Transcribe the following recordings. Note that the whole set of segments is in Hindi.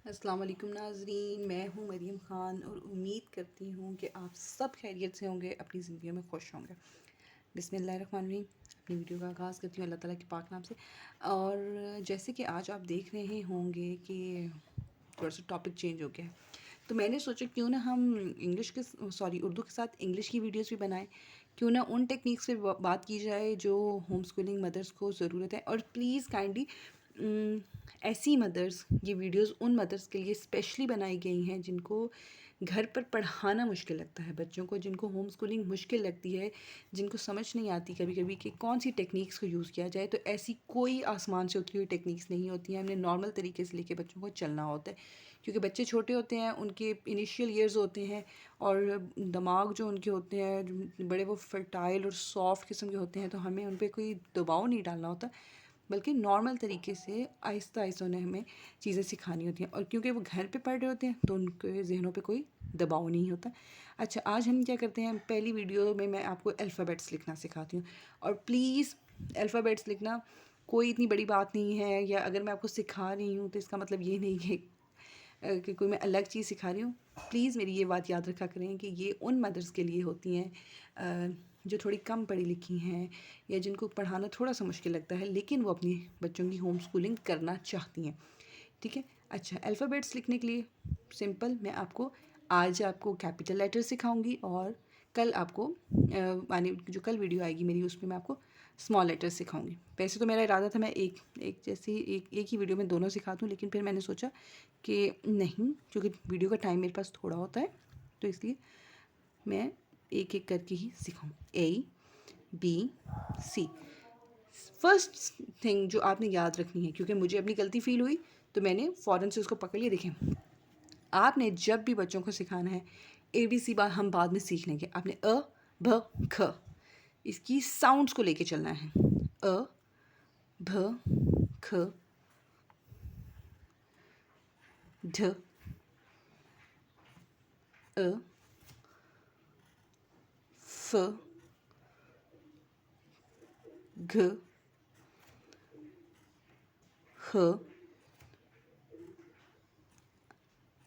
अस्सलाम वालेकुम नाज़रीन, मैं हूँ मरीम ख़ान और उम्मीद करती हूँ कि आप सब खैरियत से होंगे, अपनी ज़िंदगी में खुश होंगे। बिस्मिल्लाहिर्रहमानिर्रहीम। अपनी वीडियो का आगाज़ करती हूँ अल्लाह ताला के पाक नाम से। और जैसे कि आज आप देख रहे होंगे कि थोड़ा सा टॉपिक चेंज हो गया है, तो मैंने सोचा क्यों ना हम उर्दू के साथ इंग्लिश की वीडियोस भी बनाएं। क्यों ना उन टेक्निक्स पे बात की जाए जो होम स्कूलिंग मदर्स को ज़रूरत है। और प्लीज़ काइंडली ऐसी मदर्स, ये वीडियोस उन मदर्स के लिए स्पेशली बनाई गई हैं जिनको घर पर पढ़ाना मुश्किल लगता है, बच्चों को जिनको होम स्कूलिंग मुश्किल लगती है, जिनको समझ नहीं आती कभी कभी कि कौन सी टेक्निक्स को यूज़ किया जाए। तो ऐसी कोई आसमान से उतरी हुई टेक्निक्स नहीं होती हैं, हमने नॉर्मल तरीके से लेके बच्चों को चलना होता है। क्योंकि बच्चे छोटे होते हैं, उनके इनिशियल ईयर्स होते हैं और दिमाग जो उनके होते हैं बड़े वो फर्टाइल और सॉफ्ट किस्म के होते हैं, तो हमें उन पर कोई दबाव नहीं डालना होता, बल्कि नॉर्मल तरीके से आहिस्ता आहिस्ता उन्हें हमें चीज़ें सिखानी होती हैं। और क्योंकि वो घर पे पढ़ रहे होते हैं तो उनके जहनों पे कोई दबाव नहीं होता। अच्छा, आज हम क्या करते हैं, पहली वीडियो में मैं आपको अल्फ़ाबेट्स लिखना सिखाती हूँ। और प्लीज़ अल्फ़ाबेट्स लिखना कोई इतनी बड़ी बात नहीं है, या अगर मैं आपको सिखा रही हूँ तो इसका मतलब ये नहीं है कि कोई मैं अलग चीज़ सिखा रही हूँ। प्लीज़ मेरी ये बात याद रखा करें कि ये उन मदर्स के लिए होती हैं जो थोड़ी कम पढ़ी लिखी हैं या जिनको पढ़ाना थोड़ा सा मुश्किल लगता है, लेकिन वो अपनी बच्चों की होम स्कूलिंग करना चाहती हैं। ठीक है। अच्छा, अल्फ़ाबेट्स लिखने के लिए सिंपल, मैं आपको आज आपको कैपिटल लेटर सिखाऊंगी और कल आपको माने जो कल वीडियो आएगी मेरी, उसमें मैं आपको स्मॉल लेटर्स सिखाऊंगी। वैसे तो मेरा इरादा था मैं एक एक जैसे एक ही वीडियो में दोनों सिखा दूँ, लेकिन फिर मैंने सोचा कि नहीं, क्योंकि वीडियो का टाइम मेरे पास थोड़ा होता है, तो इसलिए मैं एक एक करके ही सिखाऊँ। ABC। फर्स्ट थिंग जो आपने याद रखनी है, क्योंकि मुझे अपनी गलती फील हुई तो मैंने फ़ौरन से उसको पकड़ लिया। देखें, आपने जब भी बच्चों को सिखाना है, ABC बात हम बाद में सीख लेंगे, आपने अ भ ख इसकी साउंड्स को लेके चलना है। अ भ ख ढ अ फ घ ह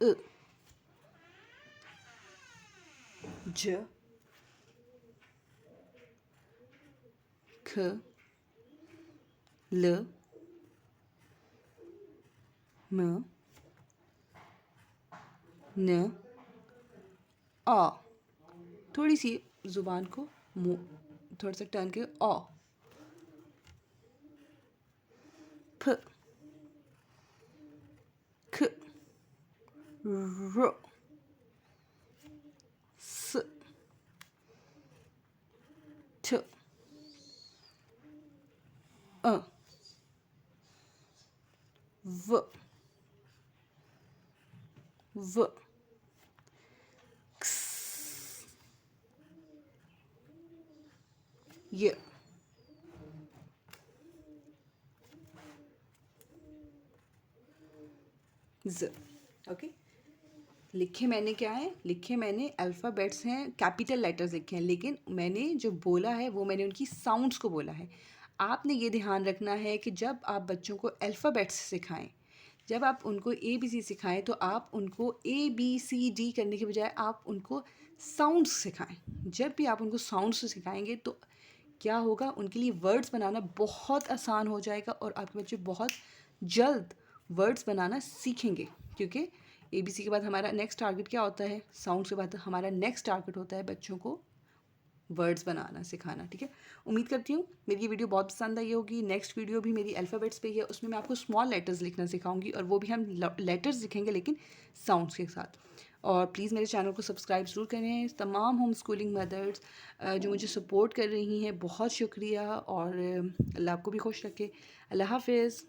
अ ज ख ल म न आ। थोड़ी सी ज़ुबान को मुँह थोड़ा सा टर्न के आ। फ ख र स ठ अ व व क्स य ज। ओके, लिखे मैंने क्या है, लिखे मैंने अल्फ़ाबेट्स हैं, कैपिटल लेटर्स लिखे हैं, लेकिन मैंने जो बोला है वो मैंने उनकी साउंड्स को बोला है। आपने ये ध्यान रखना है कि जब आप बच्चों को अल्फ़ाबेट्स सिखाएं, जब आप उनको ABC सिखाएं, तो आप उनको ABCD करने के बजाय आप उनको साउंड्स सिखाएं। जब भी आप उनको साउंड्स सिखाएंगे तो क्या होगा, उनके लिए वर्ड्स बनाना बहुत आसान हो जाएगा और आपके बच्चे बहुत जल्द वर्ड्स बनाना सीखेंगे। क्योंकि ABC के बाद हमारा नेक्स्ट टारगेट क्या होता है, साउंड्स के बाद हमारा नेक्स्ट टारगेट होता है बच्चों को वर्ड्स बनाना सिखाना। ठीक है, उम्मीद करती हूँ मेरी ये वीडियो बहुत पसंद आई होगी। नेक्स्ट वीडियो भी मेरी अल्फ़ाबेट्स पे ही है, उसमें मैं आपको स्मॉल लेटर्स लिखना सिखाऊंगी, और वो भी हम लेटर्स लिखेंगे लेकिन साउंड्स के साथ। और प्लीज़ मेरे चैनल को सब्सक्राइब ज़रूर करें। तमाम होम स्कूलिंग मदर्स जो मुझे सपोर्ट कर रही हैं, बहुत शुक्रिया, और अल्लाह आपको भी खुश रखे। अल्लाह हाफिज़।